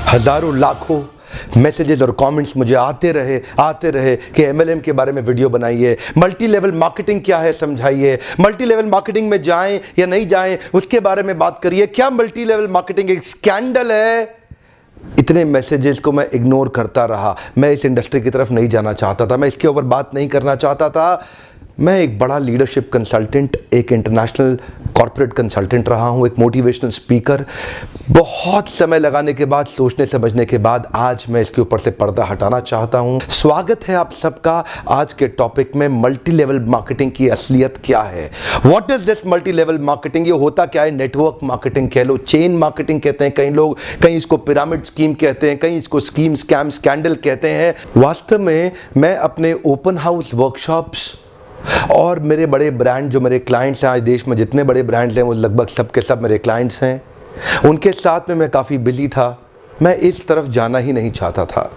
हज़ारों लाखों मैसेजेस और कमेंट्स मुझे आते रहे कि एमएलएम के बारे में वीडियो बनाइए, मल्टी लेवल मार्केटिंग क्या है समझाइए, मल्टी लेवल मार्केटिंग में जाएं या नहीं जाएं उसके बारे में बात करिए, क्या मल्टी लेवल मार्केटिंग एक स्कैंडल है। इतने मैसेजेस को मैं इग्नोर करता रहा। मैं इस इंडस्ट्री की तरफ नहीं जाना चाहता था, मैं इसके ऊपर बात नहीं करना चाहता था। मैं एक बड़ा लीडरशिप कंसल्टेंट, एक इंटरनेशनल कॉर्पोरेट कंसल्टेंट रहा हूं, एक मोटिवेशनल स्पीकर। बहुत समय लगाने के बाद, सोचने समझने के बाद आज मैं इसके ऊपर से पर्दा हटाना चाहता हूं। स्वागत है आप सबका आज के टॉपिक में, मल्टी लेवल मार्केटिंग की असलियत क्या है। What is this multi level marketing? ये होता क्या है? नेटवर्क मार्केटिंग कह लो, चेन मार्केटिंग कहते हैं कई लोग, कहीं इसको पिरामिड स्कीम कहते हैं, कहीं इसको स्कीम स्कैम स्कैंडल कहते हैं। वास्तव में मैं अपने ओपन हाउस वर्कशॉप्स और मेरे बड़े ब्रांड जो मेरे क्लाइंट्स हैं, आज देश में जितने बड़े ब्रांड्स हैं वो लगभग सब के सब मेरे क्लाइंट्स हैं, उनके साथ में मैं काफ़ी बिजी था। मैं इस तरफ जाना ही नहीं चाहता था।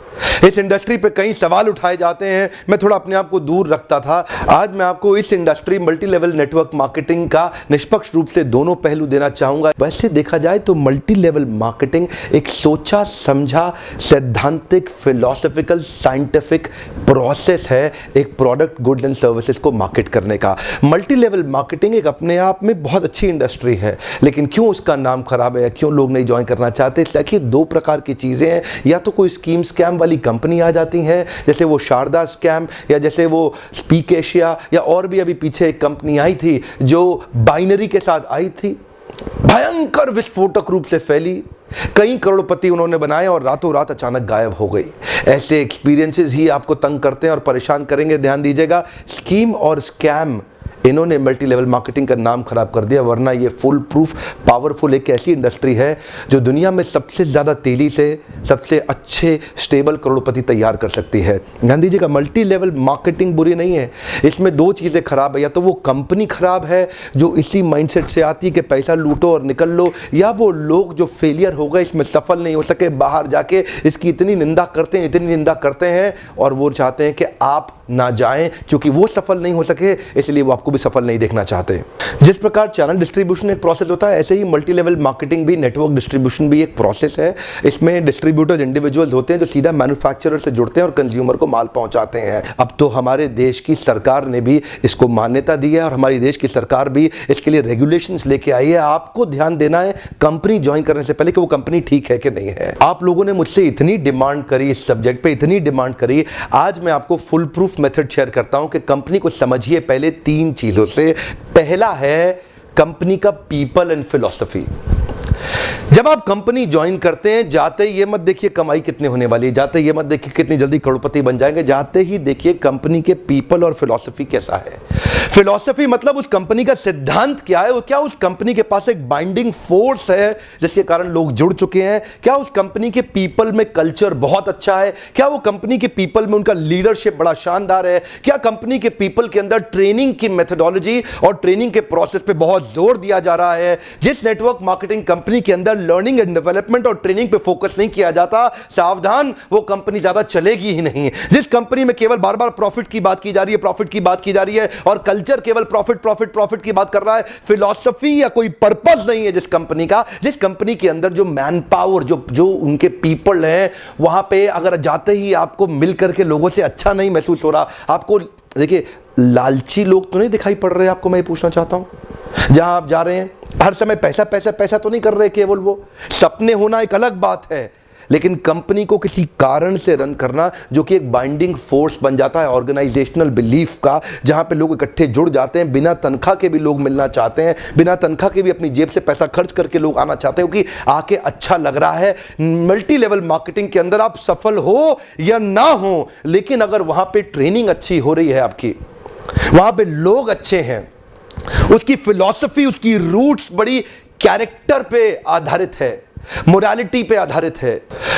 इस इंडस्ट्री पे कई सवाल उठाए जाते हैं, मैं थोड़ा अपने आप को दूर रखता था। आज मैं आपको इस industry multi level network marketing का निष्पक्ष रूप से दोनों पहलू देना चाहूँगा। वैसे देखा जाए तो मल्टी लेवल मार्केटिंग एक सोचा समझा सैद्धांतिक फिलोसॉफिकल साइंटिफिक प्रोसेस है एक प्रोडक्ट गुड्स एंड सर्विसेज को मार्केट करने का। मल्टी लेवल मार्केटिंग एक अपने आप में बहुत अच्छी इंडस्ट्री है, लेकिन क्यों उसका नाम खराब है, क्यों लोग नहीं ज्वाइन करना चाहते? देखिए, दो प्रकार की चीजें हैं। या तो कोई स्कीम स्कैम वाली कंपनी आ जाती है, जैसे वो शारदा स्कैम या जैसे वो स्पीक एशिया, या और भी अभी पीछे एक कंपनी आई थी जो बाइनरी के साथ आई थी, भयंकर विस्फोटक रूप से फैली, कई करोड़पति उन्होंने बनाए और रातों रात अचानक गायब हो गई। ऐसे एक्सपीरियंसेस ही आपको तंग करते हैं और परेशान करेंगे। ध्यान दीजिएगा, स्कीम और स्कैम इन्होंने मल्टी लेवल मार्केटिंग का नाम खराब कर दिया, वरना ये फुल प्रूफ पावरफुल एक ऐसी इंडस्ट्री है जो दुनिया में सबसे ज़्यादा तेजी से सबसे अच्छे स्टेबल करोड़पति तैयार कर सकती है। ध्यान दीजिएगा, मल्टी लेवल मार्केटिंग बुरी नहीं है, इसमें दो चीज़ें खराब है। या तो वो कंपनी खराब है जो इसी माइंडसेट से आती है कि पैसा लूटो और निकल लो, या वो लोग जो फेलियर हो गए, इसमें सफल नहीं हो सके, बाहर जाके इसकी इतनी निंदा करते हैं और वो चाहते हैं कि आप ना जाएं, क्योंकि वो सफल नहीं हो सके इसलिए वो आपको भी सफल नहीं देखना चाहते। जिस प्रकार चैनल डिस्ट्रीब्यूशन एक प्रोसेस होता है, ऐसे ही मल्टी लेवल मार्केटिंग भी, नेटवर्क डिस्ट्रीब्यूशन भी एक प्रोसेस है। इसमें डिस्ट्रीब्यूटर्स इंडिविजुअल्स होते हैं जो सीधा मैन्युफैक्चरर से जुड़ते हैं और कंज्यूमर को माल पहुंचाते हैं। अब तो हमारे देश की सरकार ने भी इसको मान्यता दी है और हमारी देश की सरकार भी इसके लिए रेगुलेशंस लेके आई है। आपको ध्यान देना है कंपनी ज्वाइन करने से पहले कि वो कंपनी ठीक है कि नहीं है। आप लोगों ने मुझसे इतनी डिमांड करी, इस सब्जेक्ट पे इतनी डिमांड करी, आज मैं आपको फुल प्रूफ मेथड शेयर करता हूं कि कंपनी को समझिए पहले तीन चीजों से। पहला है कंपनी का पीपल एंड फिलॉसफी। जब आप कंपनी ज्वाइन करते हैं, जाते ही ये मत देखिए कमाई कितने होने वाली है, जाते ही ये मत देखिए कितनी जल्दी करोड़पति बन जाएंगे, जाते ही देखिए कंपनी के पीपल और फिलॉसफी कैसा है। फिलॉसफी मतलब उस कंपनी का सिद्धांत क्या है, क्या उस कंपनी के पास एक बाइंडिंग फोर्स है जिसके कारण लोग जुड़ चुके हैं, क्या उस कंपनी के पीपल में कल्चर बहुत अच्छा है, क्या वो कंपनी के पीपल में उनका लीडरशिप बड़ा शानदार है, क्या कंपनी के पीपल के अंदर ट्रेनिंग की मेथोडोलॉजी और ट्रेनिंग के प्रोसेस पे बहुत जोर दिया जा रहा है। जिस नेटवर्क मार्केटिंग कंपनी के अंदर लर्निंग एंड डेवलपमेंट और ट्रेनिंग पे फोकस नहीं किया जाता, सावधान, वो कंपनी ज्यादा चलेगी ही नहीं। जिस कंपनी में केवल बार बार प्रॉफिट की बात की जा रही है, और कल्चर केवल प्रॉफिट की बात कर रहा है, फिलॉसफी या कोई पर्पस नहीं है जिस कंपनी का, जिस कंपनी के अंदर जो मैन पावर, जो उनके पीपल हैं, वहां पे अगर जाते ही आपको मिल करके लोगों से अच्छा नहीं महसूस हो रहा, आपको देखिए लालची लोग तो नहीं दिखाई पड़ रहे आपको, मैं ये पूछना चाहता हूं। जहां आप जा रहे हैं हर समय पैसा पैसा पैसा तो नहीं कर रहे केवल, वो सपने होना एक अलग बात है, लेकिन कंपनी को किसी कारण से रन करना जो कि एक बाइंडिंग फोर्स बन जाता है ऑर्गेनाइजेशनल बिलीफ का, जहां पे लोग इकट्ठे जुड़ जाते हैं, बिना तनख्वाह के भी लोग मिलना चाहते हैं, बिना तनख्वाह के भी अपनी जेब से पैसा खर्च करके लोग आना चाहते हैं क्योंकि आके अच्छा लग रहा है। मल्टी लेवल मार्केटिंग के अंदर आप सफल हो या ना हो, लेकिन अगर वहां पे ट्रेनिंग अच्छी हो रही है आपकी, वहां पे लोग अच्छे हैं, उसकी फिलॉसफी, उसकी रूट्स बड़ी कैरेक्टर पे आधारित है, मोरालिटी पे आधारित है,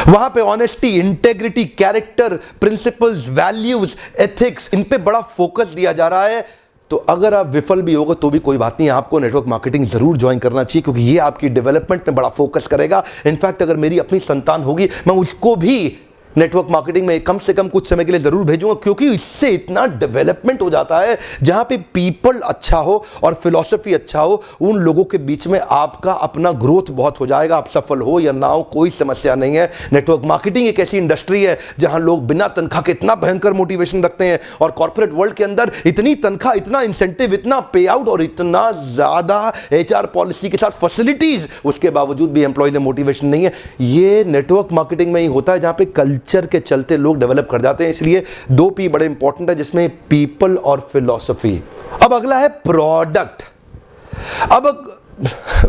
वहां पे honesty, integrity, character, principles, values, ethics, इन पे बड़ा फोकस दिया जा रहा है, तो अगर आप विफल भी होगा तो भी कोई बात नहीं, आपको नेटवर्क मार्केटिंग जरूर ज्वाइन करना चाहिए क्योंकि ये आपकी डेवलपमेंट में बड़ा फोकस करेगा। इनफैक्ट अगर मेरी अपनी संतान होगी, मैं उसको भी नेटवर्क मार्केटिंग में कम से कम कुछ समय के लिए जरूर भेजूंगा, क्योंकि इससे इतना डेवलपमेंट हो जाता है जहां पे पीपल अच्छा हो और फिलॉसफी अच्छा हो, उन लोगों के बीच में आपका अपना ग्रोथ बहुत हो जाएगा। आप सफल हो या ना हो कोई समस्या नहीं है। नेटवर्क मार्केटिंग एक ऐसी इंडस्ट्री है जहां लोग बिना तनख्वाह के इतना भयंकर मोटिवेशन रखते हैं, और कॉर्पोरेट वर्ल्ड के अंदर इतनी तनख्वाह, इतना इंसेंटिव, इतना पे आउट और इतना ज्यादा एचआर पॉलिसी के साथ फैसिलिटीज, उसके बावजूद भी एम्प्लॉय में मोटिवेशन नहीं है। ये नेटवर्क मार्केटिंग में ही होता है, जहां पे कल्चर के चलते लोग डेवलप कर जाते हैं। इसलिए 2 P बड़े इंपॉर्टेंट है, जिसमें पीपल और फिलॉसफी। अब अगला है प्रोडक्ट। अब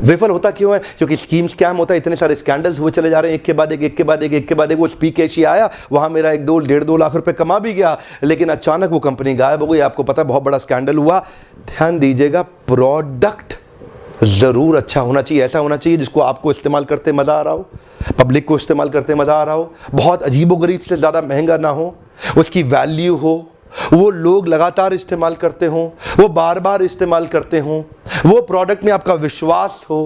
विफल होता क्यों है? क्योंकि स्कीम स्कैम होता है, इतने सारे स्कैंडल्स हुए चले जा रहे हैं, एक के बाद एक, एक के बाद एक, एक के बाद एक। वो स्पीक एशिया आया, वहां मेरा 1-2 लाख रुपए कमा भी गया, लेकिन अचानक वो कंपनी गायब हो गई। आपको पता है, बहुत बड़ा स्कैंडल हुआ। ध्यान दीजिएगा, प्रोडक्ट जरूर अच्छा होना चाहिए, ऐसा होना चाहिए जिसको आपको इस्तेमाल करते मजा आ रहा हो, पब्लिक को इस्तेमाल करते मजा आ रहा हो, बहुत अजीबोगरीब से ज्यादा महंगा ना हो, उसकी वैल्यू हो, वो लोग लगातार इस्तेमाल करते हों, वो बार बार इस्तेमाल करते हों, वो प्रोडक्ट में आपका विश्वास हो,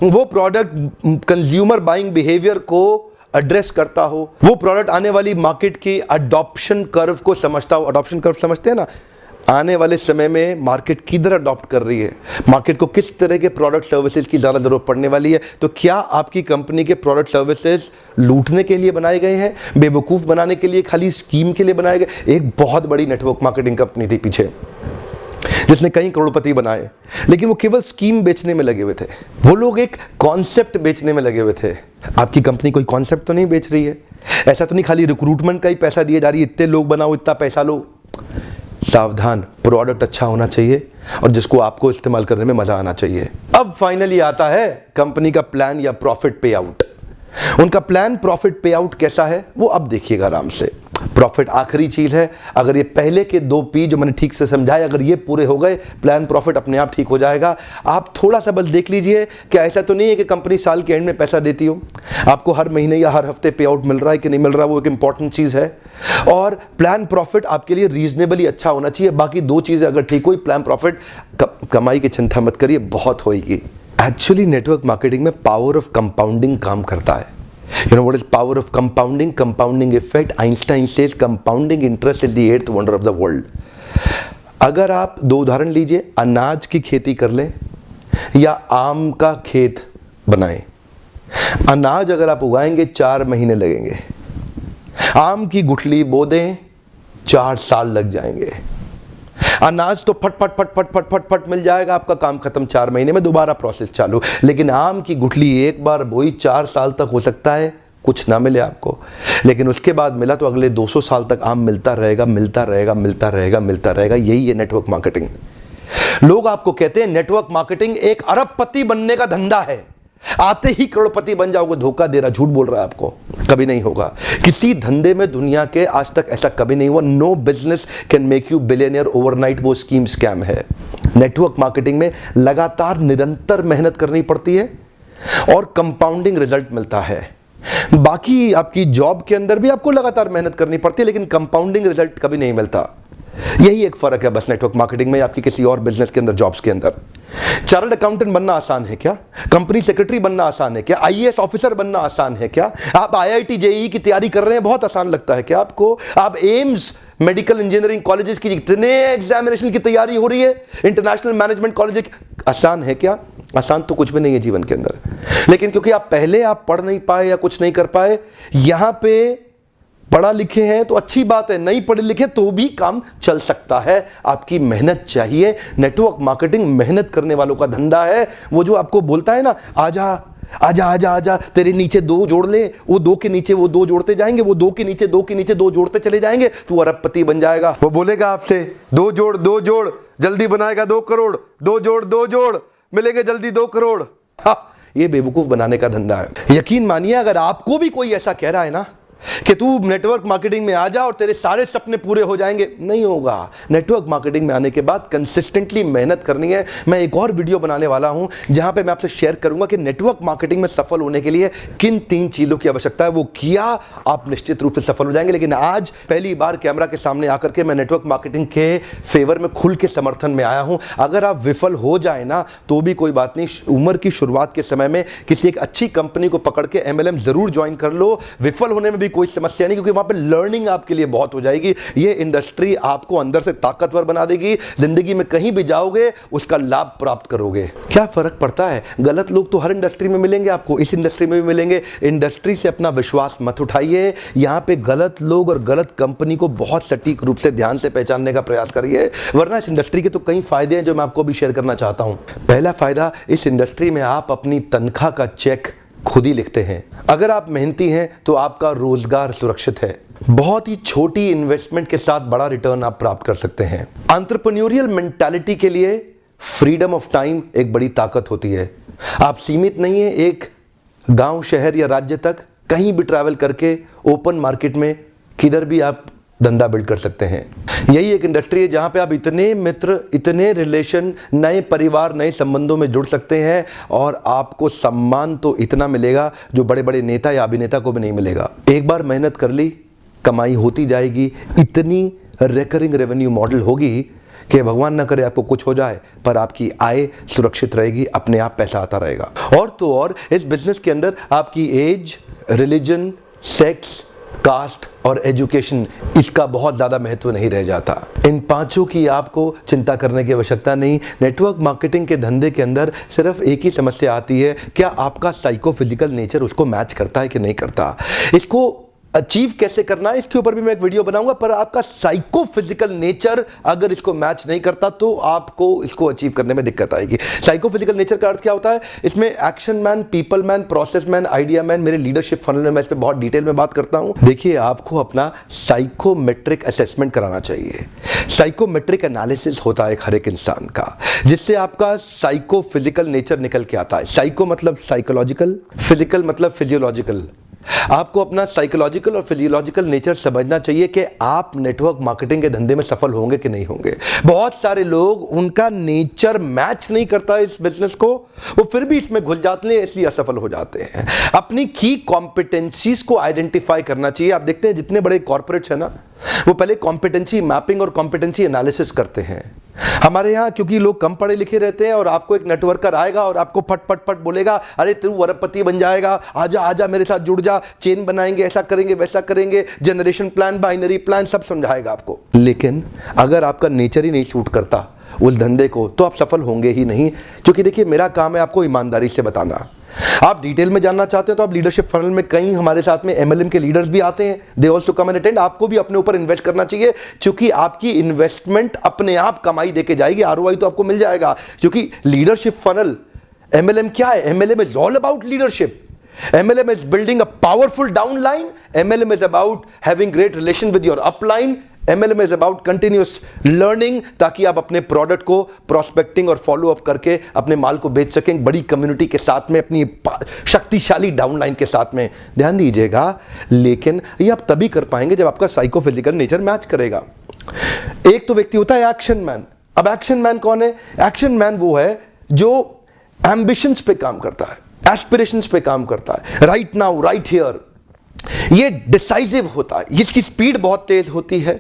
वो प्रोडक्ट कंज्यूमर बाइंग बिहेवियर को एड्रेस करता हो, वो प्रोडक्ट आने वाली मार्केट की अडॉप्शन कर्व को समझता हो। अडॉप्शन कर्व समझते हैं ना? आने वाले समय में मार्केट किधर अडॉप्ट कर रही है, मार्केट को किस तरह के प्रोडक्ट सर्विसेज की ज़्यादा ज़रूरत पड़ने वाली है। तो क्या आपकी कंपनी के प्रोडक्ट सर्विसेज लूटने के लिए बनाए गए हैं, बेवकूफ़ बनाने के लिए, खाली स्कीम के लिए बनाए गए? एक बहुत बड़ी नेटवर्क मार्केटिंग कंपनी थी पीछे, जिसने कई करोड़पति बनाए, लेकिन वो केवल स्कीम बेचने में लगे हुए थे। वो लोग एक कॉन्सेप्ट बेचने में लगे हुए थे। आपकी कंपनी कोई कॉन्सेप्ट तो नहीं बेच रही है, ऐसा तो नहीं खाली रिक्रूटमेंट का ही पैसा दिया जा रही है, इतने लोग बनाओ, इतना पैसा लो। सावधान, प्रोडक्ट अच्छा होना चाहिए और जिसको आपको इस्तेमाल करने में मजा आना चाहिए। अब फाइनली आता है कंपनी का प्लान या प्रॉफिट पे आउट। उनका प्लान प्रॉफिट पे आउट कैसा है वो अब देखिएगा आराम से। प्रॉफिट आखिरी चीज है। अगर ये पहले के 2 P जो मैंने ठीक से समझाए, अगर ये पूरे हो गए, प्लान प्रॉफिट अपने आप ठीक हो जाएगा। आप थोड़ा सा बस देख लीजिए कि ऐसा तो नहीं है कि कंपनी साल के एंड में पैसा देती हो, आपको हर महीने या हर हफ्ते पे आउट मिल रहा है कि नहीं मिल रहा, वो एक इंपॉर्टेंट चीज है। और प्लान प्रॉफिट आपके लिए रीजनेबली अच्छा होना चाहिए। बाकी 2 चीजें अगर ठीक हुई, प्लान प्रॉफिट, कमाई की चिंता मत करिए, बहुत होगी। एक्चुअली नेटवर्क मार्केटिंग में पावर ऑफ कंपाउंडिंग काम करता है। You know what is power of compounding? Compounding effect. Einstein says compounding interest is the 8th wonder of the world. अगर आप 2 उदाहरण लीजिए, अनाज की खेती कर लें या आम का खेत बनाएं। अनाज अगर आप उगाएंगे 4 महीने लगेंगे, आम की गुठली बो दें 4 साल लग जाएंगे। अनाज तो फट फट फट फट फट फट फट मिल जाएगा, आपका काम खत्म, 4 महीने में दोबारा प्रोसेस चालू। लेकिन आम की गुठली एक बार बोई 4 साल तक हो सकता है कुछ ना मिले आपको, लेकिन उसके बाद मिला तो अगले 200 साल तक आम मिलता रहेगा, मिलता रहेगा, मिलता रहेगा, मिलता रहेगा। यही है नेटवर्क मार्केटिंग। लोग आपको कहते हैं नेटवर्क मार्केटिंग एक अरबपति बनने का धंधा है, आते ही करोड़पति बन जाओगे। धोखा दे रहा, झूठ बोल रहा है आपको, कभी नहीं होगा। किसी धंधे में दुनिया के आज तक ऐसा कभी नहीं हुआ। No business can make you billionaire overnight, वो स्कीम स्कैम है। नेटवर्क मार्केटिंग में लगातार निरंतर मेहनत करनी पड़ती है और कंपाउंडिंग रिजल्ट मिलता है। बाकी आपकी जॉब के अंदर भी आपको लगातार मेहनत करनी पड़ती है, लेकिन कंपाउंडिंग रिजल्ट कभी नहीं मिलता। यही एक फर्क है बस नेटवर्क मार्केटिंग में आपकी किसी और बिजनेस के अंदर, जॉब्स के अंदर। चार्टर्ड अकाउंटेंट बनना आसान है क्या? कंपनी सेक्रेटरी बनना आसान है क्या? IAS ऑफिसर बनना आसान है क्या? आप IIT JEE की तैयारी कर रहे हैं, बहुत आसान लगता है क्या आपको? आप एम्स मेडिकल इंजीनियरिंग कॉलेजेस की इतने एग्जामिनेशन की तैयारी हो रही है, इंटरनेशनल मैनेजमेंट कॉलेज, आसान है क्या? आसान तो कुछ भी नहीं है जीवन के अंदर। लेकिन क्योंकि आप पहले पढ़ नहीं पाए या कुछ नहीं कर पाए, यहां पे पढ़ा लिखे हैं तो अच्छी बात है, नहीं पढ़े लिखे तो भी काम चल सकता है। आपकी मेहनत चाहिए। नेटवर्क मार्केटिंग मेहनत करने वालों का धंधा है। वो जो आपको बोलता है ना, आजा आजा आजा आजा, तेरे नीचे 2 जोड़ ले, वो 2 के नीचे वो 2 जोड़ते जाएंगे, वो 2 के नीचे 2 के नीचे 2 जोड़ते चले जाएंगे, तू अरबपति बन जाएगा। वो बोलेगा आपसे 2 जोड़ 2 जोड़, जल्दी बनाएगा 2 करोड़, 2 जोड़ 2 जोड़, मिलेंगे जल्दी 2 करोड़। हाँ, ये बेवकूफ बनाने का धंधा है। यकीन मानिए, अगर आपको भी कोई ऐसा कह रहा है ना कि तू नेटवर्क मार्केटिंग में आ जा और तेरे सारे सपने पूरे हो जाएंगे, नहीं होगा। नेटवर्क मार्केटिंग में आने के बाद कंसिस्टेंटली मेहनत करनी है। मैं एक और वीडियो बनाने वाला हूं जहां पे मैं आपसे शेयर करूंगा कि नेटवर्क मार्केटिंग में सफल होने के लिए किन 3 चीजों की आवश्यकता है। वो किया आप निश्चित रूप से सफल हो जाएंगे। लेकिन आज पहली बार कैमरा के सामने आकर के मैं नेटवर्क मार्केटिंग के फेवर में खुल के समर्थन में आया हूं। अगर आप विफल हो जाए ना तो भी कोई बात नहीं, उम्र की शुरुआत के समय में किसी एक अच्छी कंपनी को पकड़ के MLM जरूर ज्वाइन कर लो। विफल होने में भी भी कोई समस्या नहीं, क्योंकि वहां पे लर्निंग आपके लिए बहुत हो जाएगी। ये इंडस्ट्री आपको अंदर से ताकतवर बना देगी, जिंदगी में कहीं भी जाओगे उसका लाभ प्राप्त करोगे। क्या फर्क पड़ता है, गलत लोग तो हर इंडस्ट्री में मिलेंगे, आपको इस इंडस्ट्री में भी मिलेंगे। इंडस्ट्री से अपना विश्वास मत उठाइए, यहां पे गलत लोग और गलत कंपनी को बहुत सटीक रूप से ध्यान से पहचानने का प्रयास करिए, वरना इस इंडस्ट्री के तो कई फायदे हैं जो मैं आपको भी शेयर करना चाहता हूं। पहला फायदा, इस इंडस्ट्री में आप अपनी तनख्वाह का चेक खुद ही लिखते हैं। अगर आप मेहनती हैं तो आपका रोजगार सुरक्षित है। बहुत ही छोटी इन्वेस्टमेंट के साथ बड़ा रिटर्न आप प्राप्त कर सकते हैं। एंटरप्रेन्योरियल मेंटालिटी के लिए फ्रीडम ऑफ टाइम एक बड़ी ताकत होती है। आप सीमित नहीं है एक गांव, शहर या राज्य तक, कहीं भी ट्रैवल करके ओपन मार्केट में किधर भी आप धंधा बिल्ड कर सकते हैं। यही एक इंडस्ट्री है जहां पे आप इतने मित्र, इतने रिलेशन, नए परिवार, नए संबंधों में जुड़ सकते हैं और आपको सम्मान तो इतना मिलेगा जो बड़े बड़े नेता या अभिनेता को भी नहीं मिलेगा। एक बार मेहनत कर ली, कमाई होती जाएगी। इतनी रिकरिंग रेवेन्यू मॉडल होगी कि भगवान ना करे आपको कुछ हो जाए पर आपकी आय सुरक्षित रहेगी, अपने आप पैसा आता रहेगा। और तो और इस बिजनेस के अंदर आपकी एज, रिलीजन, सेक्स, कास्ट और एजुकेशन, इसका बहुत ज्यादा महत्व नहीं रह जाता। इन पांचों की आपको चिंता करने की आवश्यकता नहीं। नेटवर्क मार्केटिंग के धंधे के अंदर सिर्फ एक ही समस्या आती है, क्या आपका साइको फिजिकल नेचर उसको मैच करता है कि नहीं करता। इसको अचीव कैसे करना है इसके ऊपर भी मैं एक वीडियो बनाऊंगा, पर आपका साइको फिजिकल नेचर अगर इसको मैच नहीं करता तो आपको इसको अचीव करने में दिक्कत आएगी। साइको फिजिकल नेचर का अर्थ क्या होता है, इसमें action man, people man, process man, idea man, मेरे लीडरशिप फनल में मैं इस पर बहुत डिटेल में बात करता हूं। देखिए, आपको अपना साइकोमेट्रिक असेसमेंट कराना चाहिए। साइकोमेट्रिक एनालिसिस होता है हर एक इंसान का, जिससे आपका साइको फिजिकल नेचर निकल के आता है। साइको मतलब साइकोलॉजिकल, फिजिकल मतलब फिजियोलॉजिकल। आपको अपना साइकोलॉजिकल और फिजियोलॉजिकल नेचर समझना चाहिए कि आप नेटवर्क मार्केटिंग के धंधे में सफल होंगे कि नहीं होंगे। बहुत सारे लोग, उनका नेचर मैच नहीं करता इस बिजनेस को, वो फिर भी इसमें घुल जाते हैं, इसलिए असफल हो जाते हैं। अपनी की कॉम्पिटेंसीज को आइडेंटिफाई करना चाहिए। आप देखते हैं जितने बड़े कॉर्पोरेट्स हैं ना, वो पहले कॉम्पिटेंसी मैपिंग और कॉम्पिटेंसी एनालिसिस करते हैं। हमारे यहाँ क्योंकि लोग कम पढ़े लिखे रहते हैं और आपको एक नेटवर्कर आएगा और आपको फट फट फट बोलेगा, अरे तू अरबपति बन जाएगा, आजा आजा मेरे साथ जुड़ जा, चेन बनाएंगे, ऐसा करेंगे, वैसा करेंगे, जनरेशन प्लान, बाइनरी प्लान, सब समझाएगा आपको। लेकिन अगर आपका नेचर ही नहीं सूट करता उस धंधे को, तो आप सफल होंगे ही नहीं। क्योंकि देखिए, मेरा काम है आपको ईमानदारी से बताना। आप डिटेल में जानना चाहते हैं तो आप लीडरशिप फनल में, कई हमारे साथ में MLM के लीडर्स भी आते हैं, they also come and attend. आपको भी अपने ऊपर इन्वेस्ट करना चाहिए, क्योंकि आपकी इन्वेस्टमेंट अपने आप कमाई देके जाएगी, ROI तो आपको मिल जाएगा। क्योंकि लीडरशिप फनल, MLM क्या है, MLM is all about leadership. MLM is building a powerful downline. MLM is about having great relation with your upline. MLM is about continuous learning, ताकि आप अपने प्रोडक्ट को प्रोस्पेक्टिंग और फॉलो अप करके अपने माल को बेच सकें बड़ी कम्युनिटी के साथ में, अपनी शक्तिशाली डाउनलाइन के साथ में। ध्यान दीजिएगा, लेकिन ये आप तभी कर पाएंगे जब आपका साइको फिजिकल नेचर मैच करेगा। एक तो व्यक्ति होता है एक्शन मैन। अब एक्शन मैन कौन है? एक्शन मैन वो है जो एम्बिशंस पे काम करता है, एस्पिरेशंस पे काम करता है, राइट नाउ, राइट हियर। ये डिसाइसिव होता है, इसकी स्पीड बहुत तेज होती है,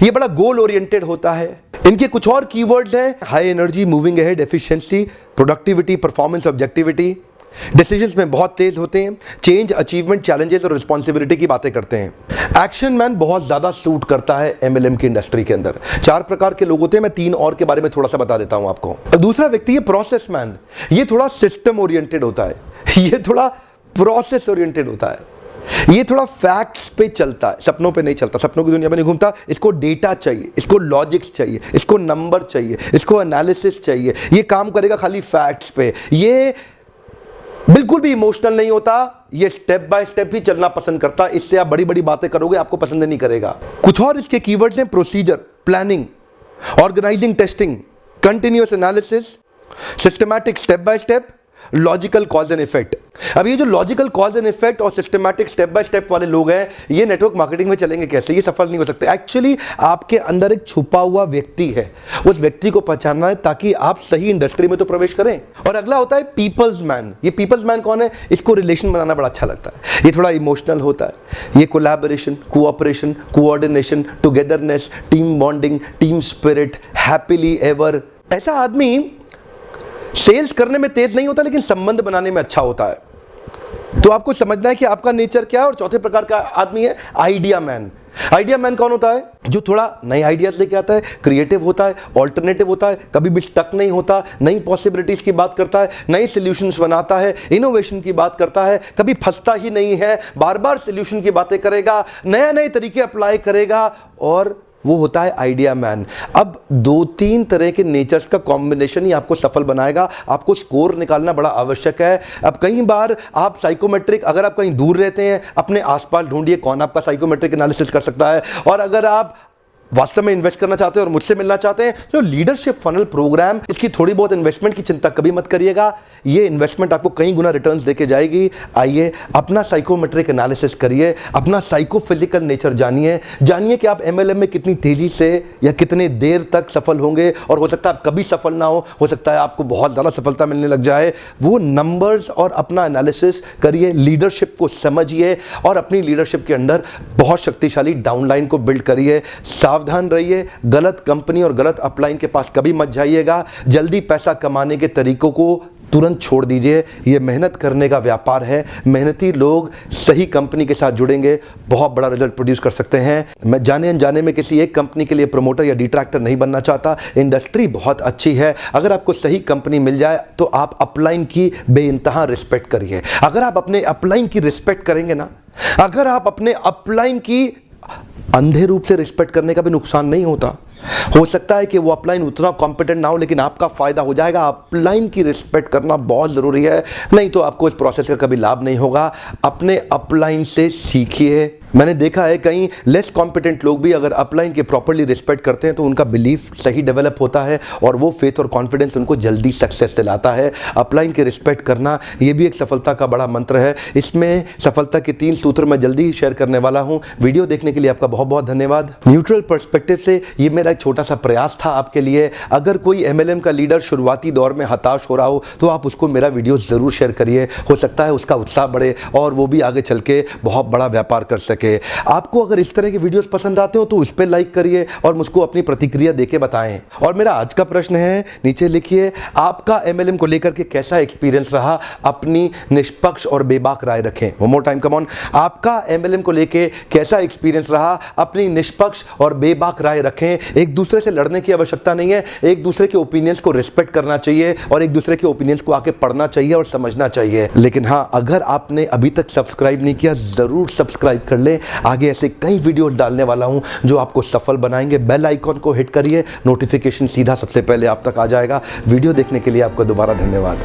ये बड़ा गोल ओरिएंटेड होता है। इनके कुछ और कीवर्ड्स हैं, high energy, moving ahead, efficiency, productivity, performance, objectivity. Decisions में बहुत तेज होते हैं, चेंज, अचीवमेंट, चैलेंजेस और रिस्पॉन्सिबिलिटी की बातें करते हैं। एक्शन मैन बहुत ज्यादा सूट करता है MLM की इंडस्ट्री के अंदर। 4 प्रकार के लोग होते हैं, मैं 3 और के बारे में थोड़ा सा बता देता हूं आपको। दूसरा व्यक्ति है प्रोसेस मैन। ये थोड़ा सिस्टम ओरिएंटेड होता है, ये थोड़ा प्रोसेस ओरिएंटेड होता है, ये थोड़ा फैक्ट्स पे चलता है, सपनों पे नहीं चलता, सपनों की दुनिया में नहीं घूमता। इसको डेटा चाहिए, इसको लॉजिक्स चाहिए, इसको नंबर चाहिए, इसको एनालिसिस चाहिए। ये काम करेगा खाली फैक्ट्स पे। ये बिल्कुल भी इमोशनल नहीं होता, ये स्टेप बाय स्टेप ही चलना पसंद करता। इससे आप बड़ी बड़ी बातें करोगे, आपको पसंद नहीं करेगा। कुछ और इसके कीवर्ड्स हैं, procedure, planning, organising, testing, continuous analysis, systematic step by step, logical cause and effect. अब ये जो लॉजिकल कॉज एंड इफेक्ट और सिस्टमैटिक स्टेप बाय स्टेप वाले लोग हैं, ये नेटवर्क मार्केटिंग में चलेंगे कैसे? ये सफल नहीं हो सकते। एक्चुअली आपके अंदर एक छुपा हुआ व्यक्ति है, उस व्यक्ति को पहचानना है ताकि आप सही इंडस्ट्री में तो प्रवेश करें। और अगला होता है पीपल्स मैन। ये पीपल्स मैन कौन है? इसको रिलेशन बनाना बड़ा अच्छा लगता है, ये थोड़ा इमोशनल होता है, ये collaboration, cooperation, coordination, togetherness, team bonding, team spirit, happily ever. ऐसा आदमी सेल्स करने में तेज नहीं होता, लेकिन संबंध बनाने में अच्छा होता है। तो आपको समझना है कि आपका नेचर क्या है। और चौथे प्रकार का आदमी है आइडिया मैन। आइडिया मैन कौन होता है? जो थोड़ा नए आइडियाज लेके आता है, क्रिएटिव होता है, ऑल्टरनेटिव होता है, कभी भी स्टक नहीं होता, नई पॉसिबिलिटीज की बात करता है, नई सॉल्यूशंस बनाता है, इनोवेशन की बात करता है, कभी फंसता ही नहीं है, बार बार सॉल्यूशन की बातें करेगा, नए नए तरीके अप्लाई करेगा, और वो होता है आइडिया मैन। अब 2-3 तरह के नेचर्स का कॉम्बिनेशन ही आपको सफल बनाएगा। आपको स्कोर निकालना बड़ा आवश्यक है। अब कई बार आप साइकोमेट्रिक, अगर आप कहीं दूर रहते हैं, अपने आसपास ढूंढिए कौन आपका साइकोमेट्रिक एनालिसिस कर सकता है। और अगर आप वास्तव में इन्वेस्ट करना चाहते हैं और मुझसे मिलना चाहते हैं, तो लीडरशिप फनल प्रोग्राम, इसकी थोड़ी बहुत इन्वेस्टमेंट की चिंता कभी मत करिएगा। ये इन्वेस्टमेंट आपको कई गुना रिटर्न्स देके जाएगी। आइए अपना साइकोमेट्रिक एनालिसिस करिए, अपना साइकोफिजिकल नेचर जानिए कि आप एमएलएम में कितनी तेजी से या कितने देर तक सफल होंगे। और हो सकता है आप कभी सफल ना हो सकता है आपको बहुत ज़्यादा सफलता मिलने लग जाए। वो नंबर्स और अपना एनालिसिस करिए, लीडरशिप को समझिए और अपनी लीडरशिप के अंदर बहुत शक्तिशाली डाउनलाइन को बिल्ड करिए। सावधान रहिए, गलत कंपनी और गलत अपलाइन के पास कभी मत जाइएगा। जल्दी पैसा कमाने के तरीकों को तुरंत छोड़ दीजिए। यह मेहनत करने का व्यापार है। मेहनती लोग सही कंपनी के साथ जुड़ेंगे, बहुत बड़ा रिजल्ट प्रोड्यूस कर सकते हैं। मैं जाने अनजाने में किसी एक कंपनी के लिए प्रमोटर या डिट्रैक्टर नहीं बनना चाहता। इंडस्ट्री बहुत अच्छी है। अगर आपको सही कंपनी मिल जाए तो आप अपलाइन की बेइंतहा रिस्पेक्ट करिए। अगर आप अपने अपलाइन की रिस्पेक्ट करेंगे ना, अगर आप अपने अपलाइन की अंधे रूप से रिस्पेक्ट करने का भी नुकसान नहीं होता। हो सकता है कि वो अपलाइन उतना कॉम्पिटेंट ना हो, लेकिन आपका फायदा हो जाएगा। अपलाइन की रिस्पेक्ट करना बहुत जरूरी है, नहीं तो आपको इस प्रोसेस का कभी लाभ नहीं होगा। अपने अपलाइन से सीखिए। मैंने देखा है कई लेस कॉम्पिटेंट लोग भी अगर अपलाइन के प्रॉपर्ली रिस्पेक्ट करते हैं तो उनका बिलीफ सही डेवलप होता है और वो फेथ और कॉन्फिडेंस उनको जल्दी सक्सेस दिलाता है। अपलाइन के रिस्पेक्ट करना ये भी एक सफलता का बड़ा मंत्र है। इसमें सफलता के 3 सूत्र मैं जल्दी ही शेयर करने वाला हूं। वीडियो देखने के लिए आपका बहुत बहुत धन्यवाद। न्यूट्रल पर्सपेक्टिव से ये मेरा एक छोटा सा प्रयास था आपके लिए। अगर कोई एमएलएम का लीडर शुरुआती दौर में हताश हो रहा हो तो आप उसको मेरा वीडियो जरूर शेयर करिए। हो सकता है उसका उत्साह बढ़े और वो भी आगे चल के बहुत बड़ा व्यापार कर सके। आपको अगर इस तरह के वीडियोस पसंद आते हो तो उस पर लाइक करिए और मुझको अपनी प्रतिक्रिया देके बताएं। और मेरा आज का प्रश्न है, नीचे लिखिए, आपका एमएलएम को लेकर के कैसा एक्सपीरियंस रहा? अपनी निष्पक्ष और बेबाक राय रखें। One more time, come on. आपका एमएलएम को लेकर कैसा एक्सपीरियंस रहा? अपनी निष्पक्ष और बेबाक राय रखें। एक दूसरे से लड़ने की आवश्यकता नहीं है। एक दूसरे के ओपिनियंस को रिस्पेक्ट करना चाहिए और एक दूसरे के ओपिनियंस को आके पढ़ना चाहिए और समझना चाहिए। लेकिन हाँ, अगर आपने अभी तक सब्सक्राइब नहीं किया, जरूर सब्सक्राइब कर लें। आगे ऐसे कई वीडियो डालने वाला हूं जो आपको सफल बनाएंगे। बेल आइकॉन को हिट करिए, नोटिफिकेशन सीधा सबसे पहले आप तक आ जाएगा। वीडियो देखने के लिए आपका दोबारा धन्यवाद।